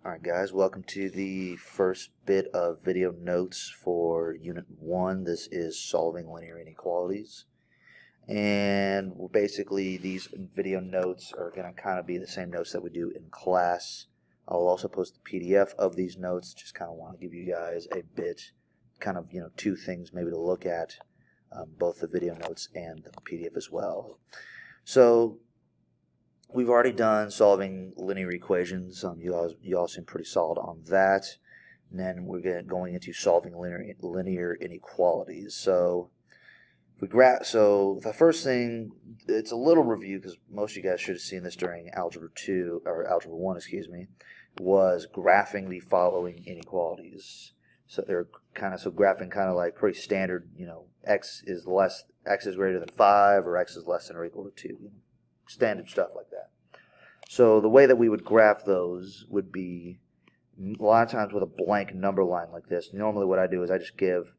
Alright guys, welcome to the first bit of video notes for Unit 1. This is solving linear inequalities. And basically these video notes are going to kind of be the same notes that we do in class. I'll also post the PDF of these notes. Just kind of want to give you guys a bit, kind of, two things maybe to look at, both the video notes and the PDF as well. So we've already done solving linear equations. You all seem pretty solid on that. And then we're going into solving linear inequalities. So so the first thing, it's a little review because most of you guys should have seen this during Algebra 2 or Algebra 1, excuse me, was graphing the following inequalities. So they're graphing kind of like pretty standard. X is greater than 5, or x is less than or equal to 2. Standard stuff like that. So the way that we would graph those would be a lot of times with a blank number line like this. Normally what I do is I just give,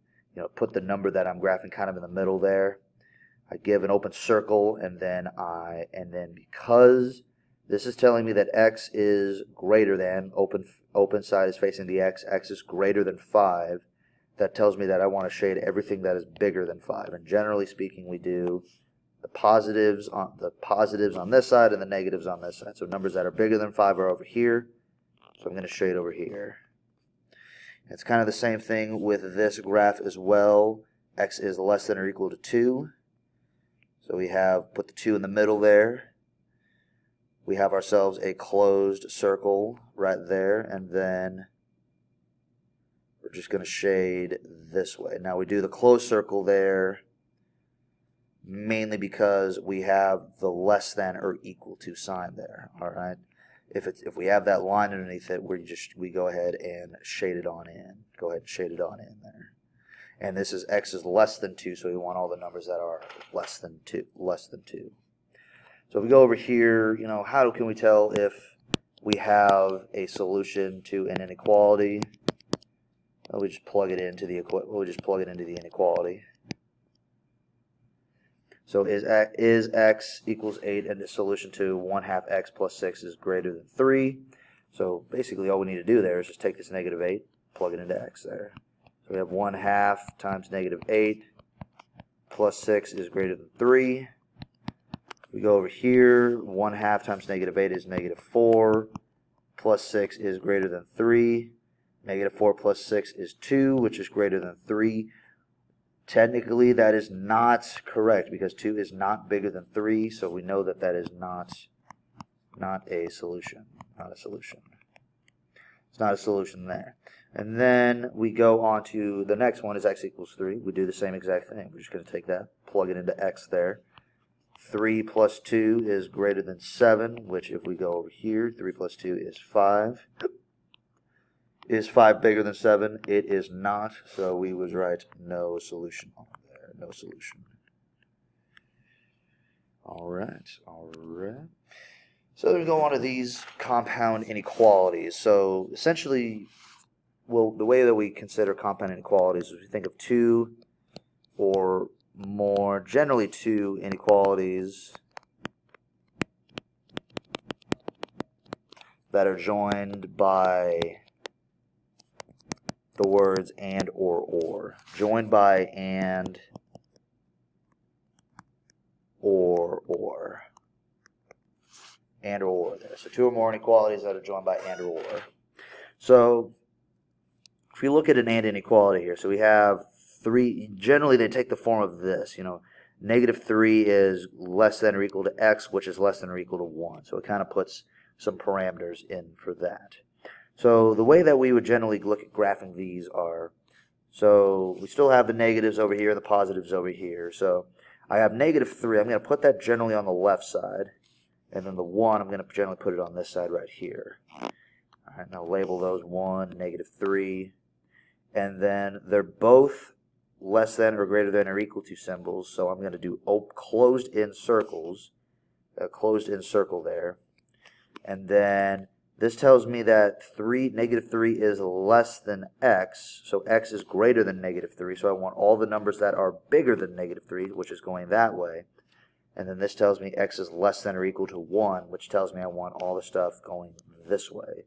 put the number that I'm graphing kind of in the middle there. I give an open circle, and then because this is telling me that x is greater than, open side is facing the x is greater than 5, that tells me that I want to shade everything that is bigger than 5. And generally speaking, we do the positives on this side and the negatives on this side. So numbers that are bigger than 5 are over here. So I'm going to shade over here. It's kind of the same thing with this graph as well. X is less than or equal to 2. So we have put the 2 in the middle there. We have ourselves a closed circle right there, and then we're just going to shade this way. Now we do the closed circle there mainly because we have the less than or equal to sign there. All right. If we have that line underneath it, we go ahead and shade it on in. Go ahead and shade it on in there. And this is x is less than 2, so we want all the numbers that are less than 2. So if we go over here, how can we tell if we have a solution to an inequality? Well, we just plug it into the inequality. So is x equals 8, and the solution to 1/2 x plus 6 is greater than 3. So basically all we need to do there is just take this negative 8, plug it into x there. So we have 1/2 times negative 8 plus 6 is greater than 3. We go over here, 1/2 times negative 8 is negative 4, plus 6 is greater than 3. Negative 4 plus 6 is 2, which is greater than 3. Technically, that is not correct because 2 is not bigger than 3, so we know that that is not a solution. It's not a solution there. And then we go on to the next one is x equals 3. We do the same exact thing. We're just going to take that, plug it into x there. 3 plus 2 is greater than 7, which if we go over here, 3 plus 2 is 5. Is 5 bigger than 7? It is not, so we was right. No solution on there. No solution. All right. So we go on to these compound inequalities. So essentially, the way that we consider compound inequalities is we think of 2 or more, generally 2 inequalities that are joined by the words and or. Joined by and or. And or there. So 2 or more inequalities that are joined by and or. So if we look at an and inequality here, so we have 3, generally they take the form of this, negative 3 is less than or equal to x, which is less than or equal to 1. So it kind of puts some parameters in for that. So the way that we would generally look at graphing these are, so we still have the negatives over here and the positives over here. So I have negative 3. I'm going to put that generally on the left side. And then the 1, I'm going to generally put it on this side right here. All right, now label those 1, negative 3. And then they're both less than or greater than or equal to symbols. So I'm going to do closed in circles. A closed in circle there. And then this tells me that negative 3 is less than x, so x is greater than negative 3, so I want all the numbers that are bigger than negative 3, which is going that way. And then this tells me x is less than or equal to 1, which tells me I want all the stuff going this way.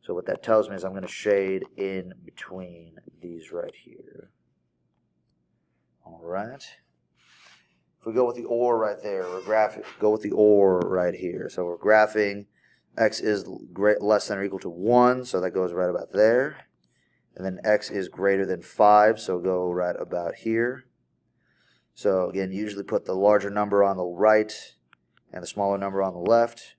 So what that tells me is I'm going to shade in between these right here. All right. If we go with the OR right there, go with the OR right here. So we're graphing x is less than or equal to 1, so that goes right about there. And then x is greater than 5, so go right about here. So again, usually put the larger number on the right and the smaller number on the left.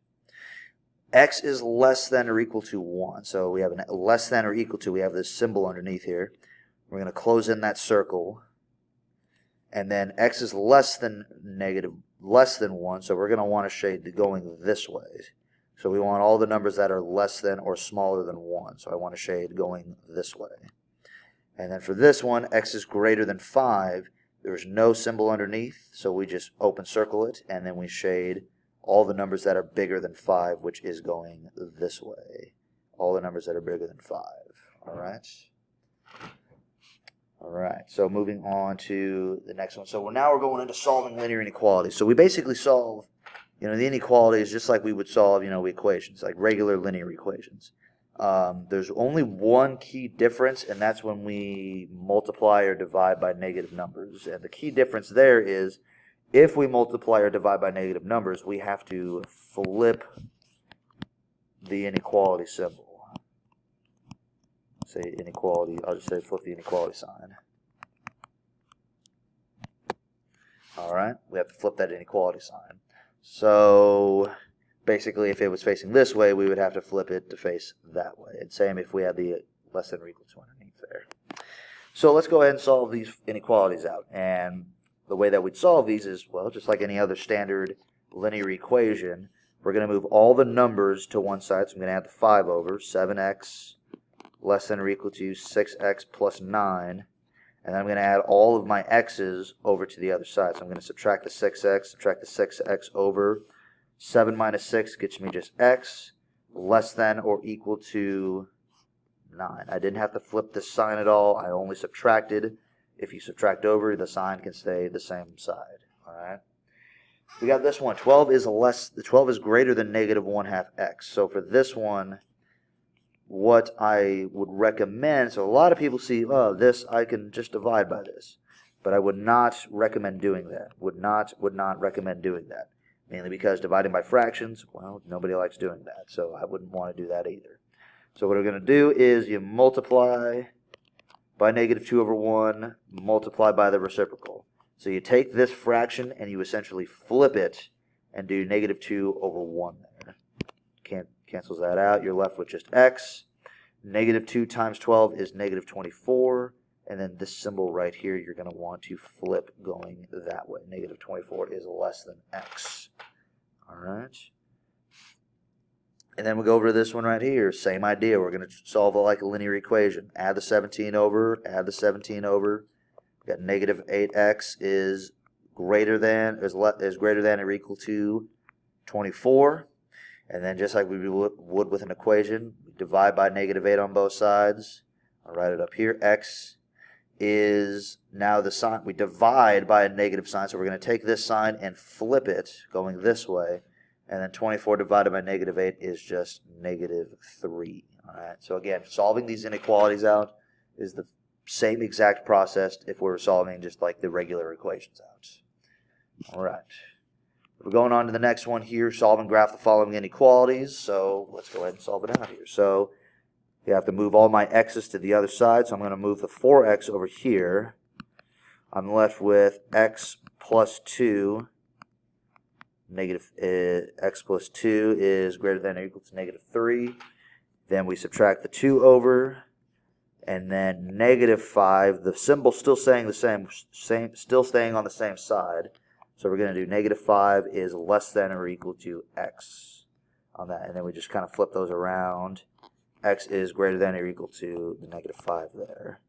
X is less than or equal to 1. So we have a less than or equal to. We have this symbol underneath here. We're going to close in that circle. And then x is less than 1. So we're going to want to shade going this way. So we want all the numbers that are less than or smaller than 1. So I want to shade going this way. And then for this one, x is greater than 5. There's no symbol underneath, so we just open circle it, and then we shade all the numbers that are bigger than 5, which is going this way. All the numbers that are bigger than 5. All right? All right, so moving on to the next one. So now we're going into solving linear inequalities. So we basically solve, the inequalities just like we would solve, equations, like regular linear equations. There's only one key difference, and that's when we multiply or divide by negative numbers. And the key difference there is if we multiply or divide by negative numbers, we have to flip the inequality symbol. Say inequality, I'll just say flip the inequality sign. All right, we have to flip that inequality sign. So basically, if it was facing this way, we would have to flip it to face that way. And same if we had the less than or equal to underneath there. So let's go ahead and solve these inequalities out. And the way that we'd solve these is, well, just like any other standard linear equation, we're going to move all the numbers to one side. So I'm going to add the 5 over, 7x less than or equal to 6x plus 9. And then I'm going to add all of my x's over to the other side. So I'm going to subtract the 6x, subtract the 6x over. 7 minus 6 gets me just x less than or equal to 9. I didn't have to flip this sign at all. I only subtracted. If you subtract over, the sign can stay the same side. All right. We got this one. 12 is greater than negative 1/2 x. So for this one, what I would recommend, so a lot of people see, oh, this I can just divide by this, but I would not recommend doing that. Would not recommend doing that. Mainly because dividing by fractions, well, nobody likes doing that, so I wouldn't want to do that either. So what we're going to do is you multiply by negative 2 over 1, multiply by the reciprocal. So you take this fraction and you essentially flip it and do negative 2 over 1 there. Cancels that out. You're left with just x. Negative 2 times 12 is negative 24. And then this symbol right here, you're going to want to flip going that way. Negative 24 is less than x. All right. And then we go over to this one right here. Same idea. We're going to solve it like a linear equation. Add the 17 over. Add the 17 over. We got negative 8x is greater than or equal to 24. And then just like we would with an equation, we divide by negative 8 on both sides. I'll write it up here. X is now the sign. We divide by a negative sign, so we're going to take this sign and flip it going this way. And then 24 divided by negative 8 is just negative 3. All right. So again, solving these inequalities out is the same exact process if we were solving just like the regular equations out. All right. We're going on to the next one here, solve and graph the following inequalities. So let's go ahead and solve it out here. So you have to move all my x's to the other side. So I'm going to move the 4x over here. I'm left with x plus 2. X plus 2 is greater than or equal to negative 3. Then we subtract the 2 over. And then negative 5, the symbol still staying the same, still staying on the same side. So we're going to do negative 5 is less than or equal to x on that. And then we just kind of flip those around. X is greater than or equal to the negative 5 there.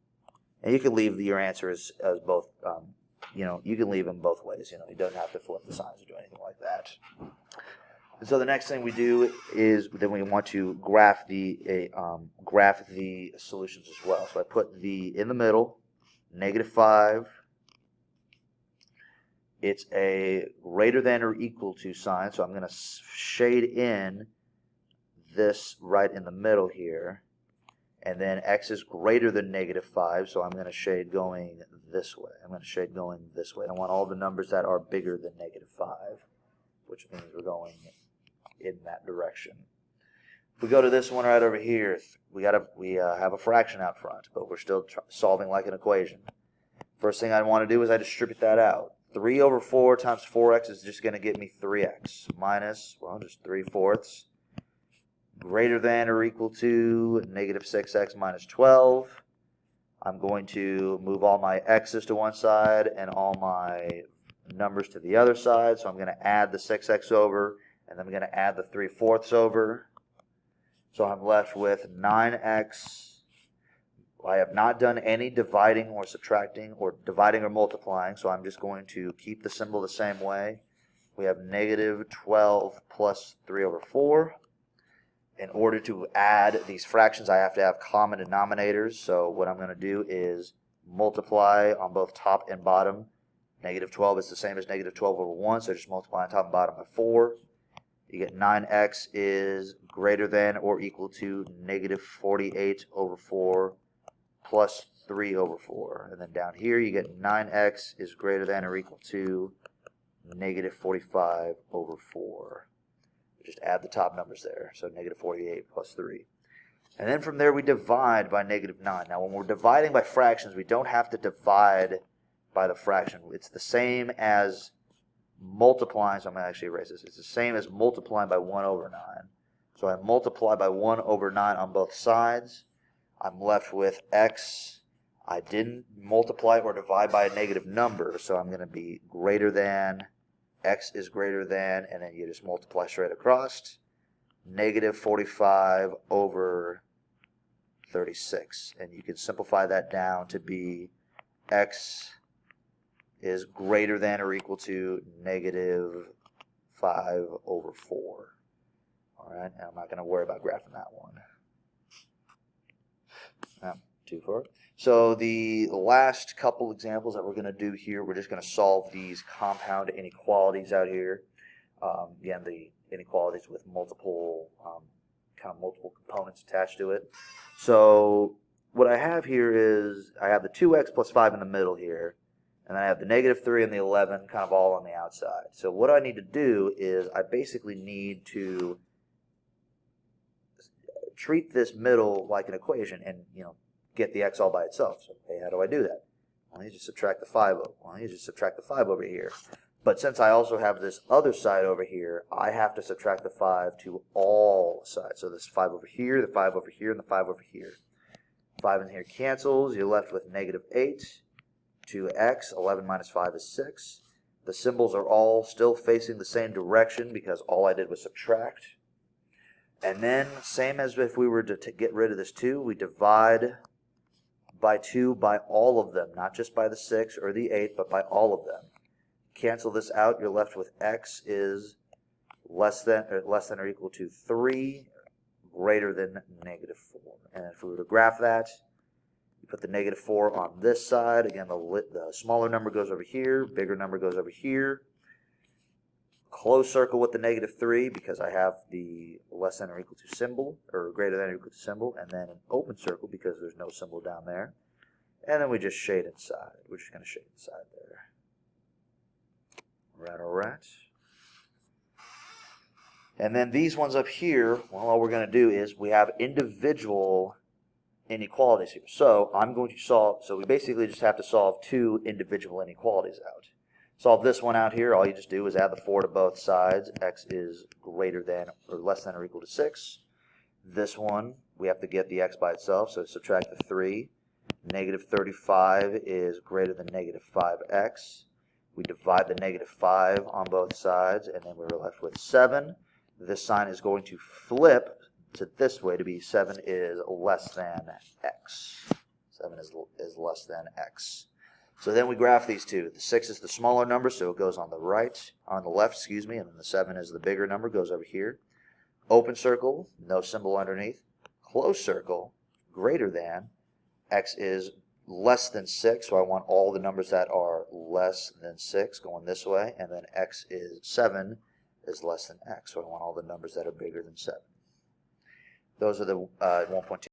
And you can leave your answer as both, you can leave them both ways. You don't have to flip the signs or do anything like that. And so the next thing we do is then we want to graph the solutions as well. So I put the in the middle, negative 5. It's a greater than or equal to sign, so I'm going to shade in this right in the middle here. And then x is greater than -5, so I'm going to shade going this way. I want all the numbers that are bigger than -5, which means we're going in that direction. If we go to this one right over here, we have a fraction out front, but we're still solving like an equation. First thing I want to do is I distribute that out. 3 over 4 times 4x is just going to get me 3x minus, well, just 3/4 greater than or equal to -6x minus 12. I'm going to move all my x's to one side and all my numbers to the other side. So I'm going to add the 6x over, and then I'm going to add the 3/4 over. So I'm left with 9x. I have not done any dividing or subtracting or dividing or multiplying, so I'm just going to keep the symbol the same way. We have -12 plus 3 over 4. In order to add these fractions, I have to have common denominators. So what I'm going to do is multiply on both top and bottom. -12 is the same as -12 over 1, so just multiply on top and bottom by 4. You get 9x is greater than or equal to -48 over 4 plus 3 over 4. And then down here you get 9x is greater than or equal to -45 over 4. Just add the top numbers there. So -48 plus 3. And then from there we divide by -9. Now when we're dividing by fractions, we don't have to divide by the fraction. It's the same as multiplying. So I'm going to actually erase this. It's the same as multiplying by 1 over 9. So I multiply by 1 over 9 on both sides. I'm left with x. I didn't multiply or divide by a negative number, so I'm going to be greater than, x is greater than, and then you just multiply straight across, -45 over 36. And you can simplify that down to be x is greater than or equal to -5 over 4. All right, and I'm not going to worry about graphing that one. Too far. So the last couple examples that we're going to do here, we're just going to solve these compound inequalities out here. Again, the inequalities with multiple multiple components attached to it. So what I have here is I have the 2x plus 5 in the middle here, and then I have the -3 and the 11 kind of all on the outside. So what I need to do is I basically need to treat this middle like an equation and, get the x all by itself. So, hey, how do I do that? Well, you just subtract the 5 over. Well, you just subtract the 5 over here. But since I also have this other side over here, I have to subtract the 5 to all sides. So this 5 over here, the 5 over here, and the 5 over here. 5 in here cancels. You're left with -8. 2x. 11 minus 5 is 6. The symbols are all still facing the same direction because all I did was subtract. And then, same as if we were to get rid of this 2, we divide by 2 by all of them, not just by the 6 or the 8, but by all of them. Cancel this out, you're left with x is less than or equal to 3, greater than -4. And if we were to graph that, you put the -4 on this side. Again, the smaller number goes over here, bigger number goes over here. Close circle with the -3 because I have the less than or equal to symbol, or greater than or equal to symbol, and then an open circle because there's no symbol down there. And then we just shade inside. We're just going to shade inside there. All right. And then these ones up here, well, all we're going to do is we have individual inequalities here. So I'm going to solve, so we basically just have to solve 2 individual inequalities out. Solve this one out here. All you just do is add the 4 to both sides. X is greater than or less than or equal to 6. This one, we have to get the x by itself, so subtract the 3. -35 is greater than -5x. We divide the -5 on both sides, and then we're left with 7. This sign is going to flip to this way to be 7 is less than x. 7 is less than x. So then we graph these two. The 6 is the smaller number, so it goes on the left, and then the 7 is the bigger number, goes over here. Open circle, no symbol underneath. Close circle, greater than. X is less than 6, so I want all the numbers that are less than 6 going this way, and then x is 7 is less than x, so I want all the numbers that are bigger than 7. Those are the 1.2